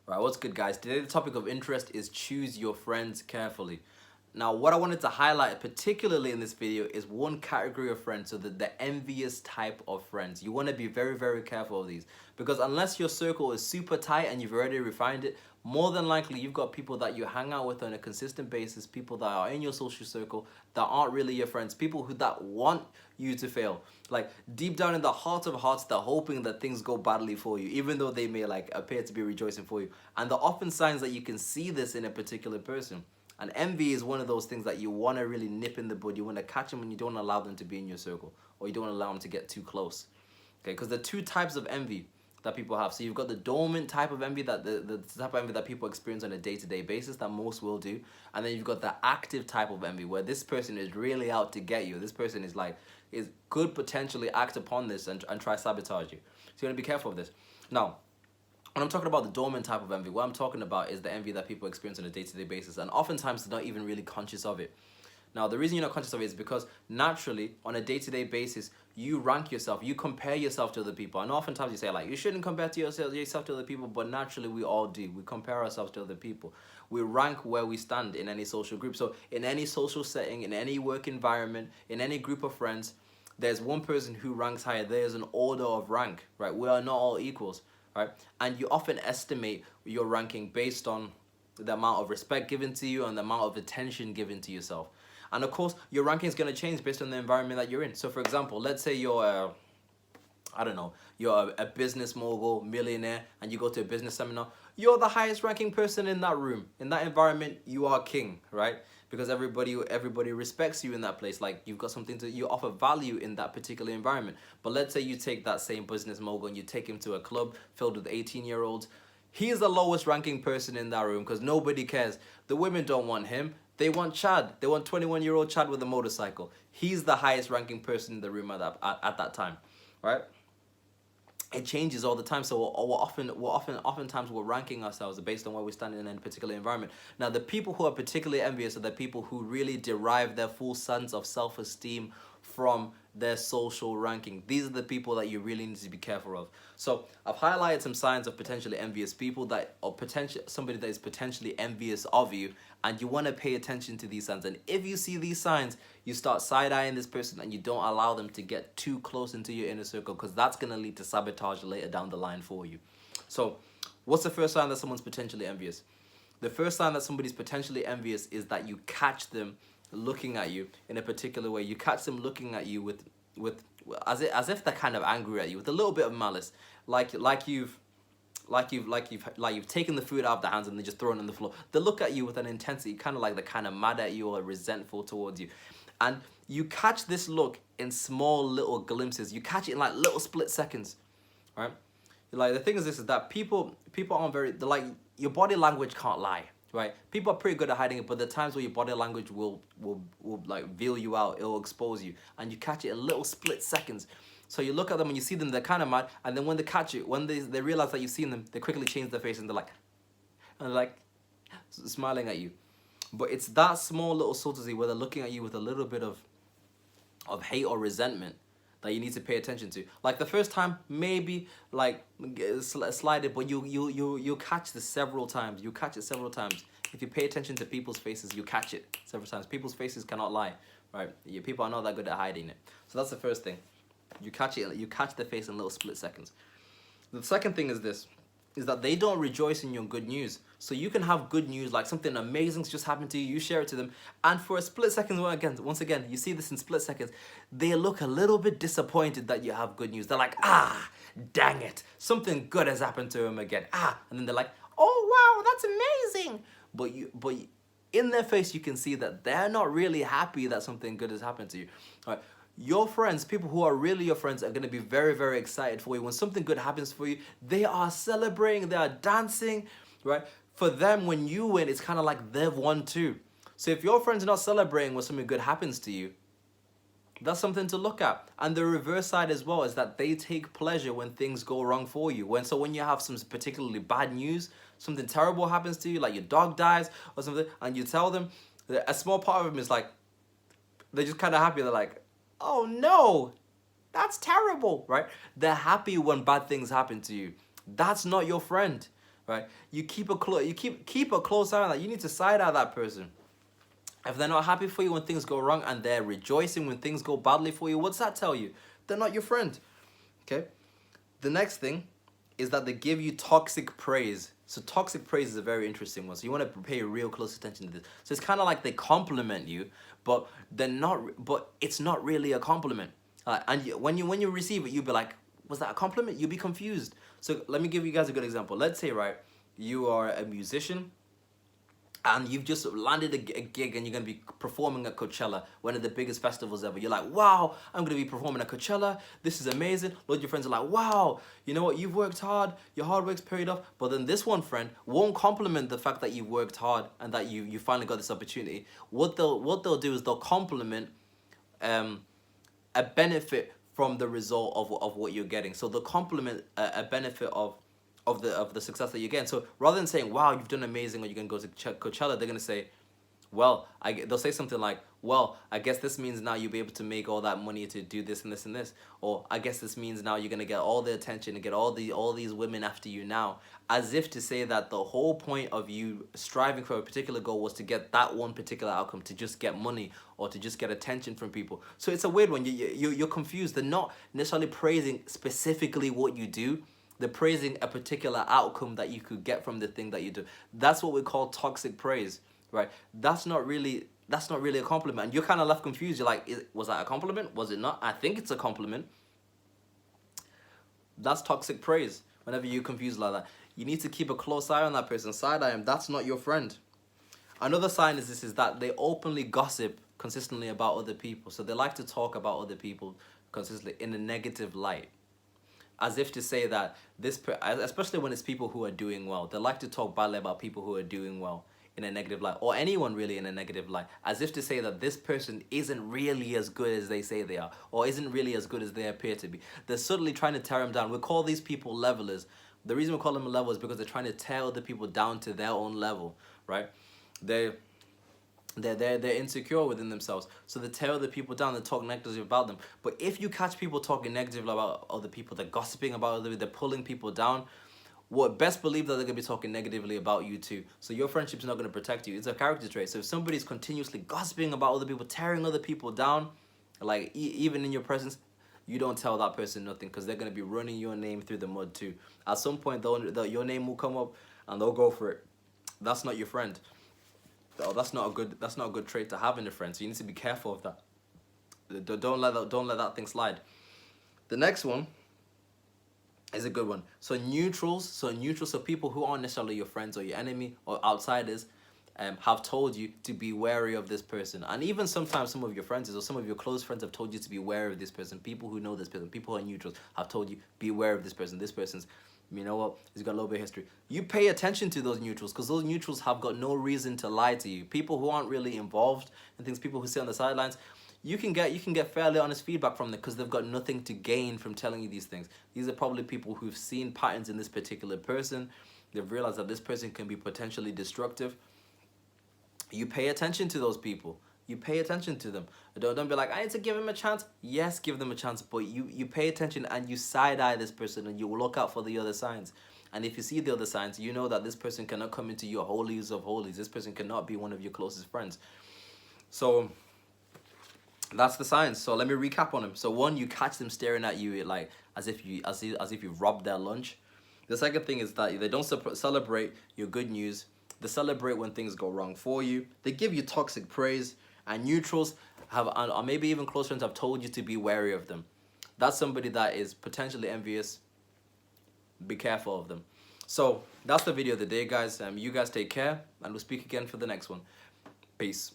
Right, what's good, guys? Today the topic of interest is choose your friends carefully. Now, what I wanted to highlight particularly in this video is one category of friends, so the envious type of friends. You want to be very, very careful of these, because unless your circle is super tight and you've already refined it, more than likely you've got people that you hang out with on a consistent basis, people that are in your social circle that aren't really your friends, people who that want you to fail. Like deep down in the heart of hearts, they're hoping that things go badly for you, even though they may like appear to be rejoicing for you. And the often signs that you can see this in a particular person. And envy is one of those things that you want to really nip in the bud. You want to catch them and you don't allow them to be in your circle, or you don't allow them to get too close. Okay, because there are two types of envy that people have. So you've got the dormant type of envy, that the type of envy that people experience on a day-to-day basis, that most will do. And then you've got the active type of envy, where this person is really out to get you. This person could potentially act upon this and try sabotage you. So you want to be careful of this. Now, when I'm talking about the dormant type of envy, what I'm talking about is the envy that people experience on a day-to-day basis, and oftentimes they're not even really conscious of it. Now, the reason you're not conscious of it is because naturally, on a day-to-day basis, you rank yourself, you compare yourself to other people. And oftentimes you say, like, you shouldn't compare yourself to other people, but naturally we all do. We compare ourselves to other people. We rank where we stand in any social group. So in any social setting, in any work environment, in any group of friends, there's one person who ranks higher. There's an order of rank, right? We are not all equals, right? And you often estimate your ranking based on the amount of respect given to you and the amount of attention given to yourself. And of course, your ranking is going to change based on the environment that you're in. So for example, let's say you're I don't know, you're a business mogul, millionaire, and you go to a business seminar. You're the highest ranking person in that room. In that environment, you are king, right? Because everybody respects you in that place. Like you've got something you offer value in that particular environment. But let's say you take that same business mogul and you take him to a club filled with 18-year-olds. He's the lowest ranking person in that room because nobody cares. The women don't want him. They want Chad. They want 21-year-old Chad with a motorcycle. He's the highest ranking person in the room at that time, right? It changes all the time. So oftentimes we're ranking ourselves based on where we stand in a particular environment. Now, the people who are particularly envious are the people who really derive their full sense of self-esteem from their social ranking. These are the people that you really need to be careful of. So I've highlighted some signs of potentially envious people somebody that is potentially envious of you, and you want to pay attention to these signs. And if you see these signs, you start side-eyeing this person and you don't allow them to get too close into your inner circle, because that's going to lead to sabotage later down the line for you. So what's the first sign that someone's potentially envious? The first sign that somebody's potentially envious is that you catch them looking at you in a particular way. You catch them looking at you with as if they're kind of angry at you, with a little bit of malice, like you've taken the food out of their hands and they just thrown it on the floor. They look at you with an intensity, kind of like they're kind of mad at you or resentful towards you. And you catch this look in small little glimpses. You catch it in like little split seconds, right? Like the thing is this, is that people aren't like, your body language can't lie, right? People are pretty good at hiding it, but there are times where your body language will like veil you out, it'll expose you, and you catch it in little split seconds. So you look at them and you see them, they're kind of mad, and then when they catch you, when they realize that you've seen them, they quickly change their face and they're like smiling at you. But it's that small little subtlety where they're looking at you with a little bit of hate or resentment that you need to pay attention to. Like the first time, maybe like slide it, but you'll catch this several times. You catch it several times. If you pay attention to people's faces, you catch it several times. People's faces cannot lie, right? People are not that good at hiding it. So that's the first thing. You catch it. You catch the face in little split seconds. The second thing is this, is that they don't rejoice in your good news. So you can have good news, like something amazing's just happened to you, you share it to them, and for a split second, once again, you see this in split seconds, they look a little bit disappointed that you have good news. They're like, dang it, something good has happened to him again. And then they're like, oh wow, that's amazing. But in their face, you can see that they're not really happy that something good has happened to you. All right. Your friends, people who are really your friends, are going to be very, very excited for you. When something good happens for you, they are celebrating, they are dancing, right? For them, when you win, it's kind of like they've won too. So if your friends are not celebrating when something good happens to you, that's something to look at. And the reverse side as well is that they take pleasure when things go wrong for you. When you have some particularly bad news, something terrible happens to you, like your dog dies or something, and you tell them, a small part of them is like, they're just kind of happy. They're like, oh no, that's terrible, right? They're happy when bad things happen to you. That's not your friend, right? You keep a close eye on that. You need to side eye that person. If they're not happy for you when things go wrong and they're rejoicing when things go badly for you, what's that tell you? They're not your friend. Okay? The next thing is that they give you toxic praise. So toxic praise is a very interesting one. So you want to pay real close attention to this. So it's kind of like they compliment you, but they're not. But it's not really a compliment. When you receive it, you'll be like, "Was that a compliment?" You'll be confused. So let me give you guys a good example. Let's say, right, you are a musician and you've just landed a gig and you're going to be performing at Coachella, one of the biggest festivals ever. You're like, wow, I'm going to be performing at Coachella. This is amazing. A lot of your friends are like, wow, you know what? You've worked hard. Your hard work's paid off. But then this one friend won't compliment the fact that you worked hard and that you finally got this opportunity. What they'll do is they'll compliment a benefit from the result of what you're getting. So they'll compliment a benefit of the success that you're getting. So rather than saying, wow, you've done amazing, or you're going to go to Coachella, they're going to say, well, they'll say something like, well, I guess this means now you'll be able to make all that money to do this and this and this. Or I guess this means now you're going to get all the attention and get all these women after you now. As if to say that the whole point of you striving for a particular goal was to get that one particular outcome, to just get money or to just get attention from people. So it's a weird one. You're confused. They're not necessarily praising specifically what you do. They're praising a particular outcome that you could get from the thing that you do. That's what we call toxic praise, right? That's not really a compliment. And you're kind of left confused. You're like, was that a compliment? Was it not? I think it's a compliment. That's toxic praise. Whenever you're confused like that, you need to keep a close eye on that person. Side eye him. That's not your friend. Another sign is that they openly gossip consistently about other people. So they like to talk about other people consistently in a negative light. As if to say that especially when it's people who are doing well, they like to talk badly about people who are doing well in a negative light, or anyone really in a negative light, as if to say that this person isn't really as good as they say they are, or isn't really as good as they appear to be. They're subtly trying to tear them down. We call these people levelers. The reason we call them levelers is because they're trying to tear other people down to their own level, right? They're insecure within themselves, so they tear other people down and talk negatively about them. But if you catch people talking negatively about other people, they're gossiping about other people, they're pulling people down, best believe that they're going to be talking negatively about you too. So your friendship's not going to protect you. It's a character trait. So if somebody's continuously gossiping about other people, tearing other people down, like even in your presence, you don't tell that person nothing, because they're going to be running your name through the mud too. At some point, your name will come up and they'll go for it. That's not your friend. That's not a good trait to have in a friend. So you need to be careful of that. Don't let that thing slide. The next one is a good one. So neutrals. So people who aren't necessarily your friends or your enemy or outsiders, have told you to be wary of this person. And even sometimes some of your friends or some of your close friends have told you to be wary of this person. People who know this person, people who are neutrals, have told you, be aware of this person. This person's, you know what, he's got a little bit of history. You pay attention to those neutrals, because those neutrals have got no reason to lie to you. People who aren't really involved in things, people who sit on the sidelines, you can get fairly honest feedback from them, because they've got nothing to gain from telling you these things. These are probably people who've seen patterns in this particular person. They've realized that this person can be potentially destructive. You pay attention to those people. You pay attention to them. Don't be like, I need to give him a chance. Yes, give them a chance, but you pay attention and you side-eye this person, and you look out for the other signs. And if you see the other signs, you know that this person cannot come into your holies of holies. This person cannot be one of your closest friends. So that's the signs. So let me recap on them. So one, you catch them staring at you like as if you've robbed their lunch. The second thing is that they don't celebrate your good news. They celebrate when things go wrong for you. They give you toxic praise. And neutrals have, or maybe even close friends, have told you to be wary of them. That's somebody that is potentially envious. Be careful of them. So that's the video of the day, guys. You guys take care, and we'll speak again for the next one. Peace.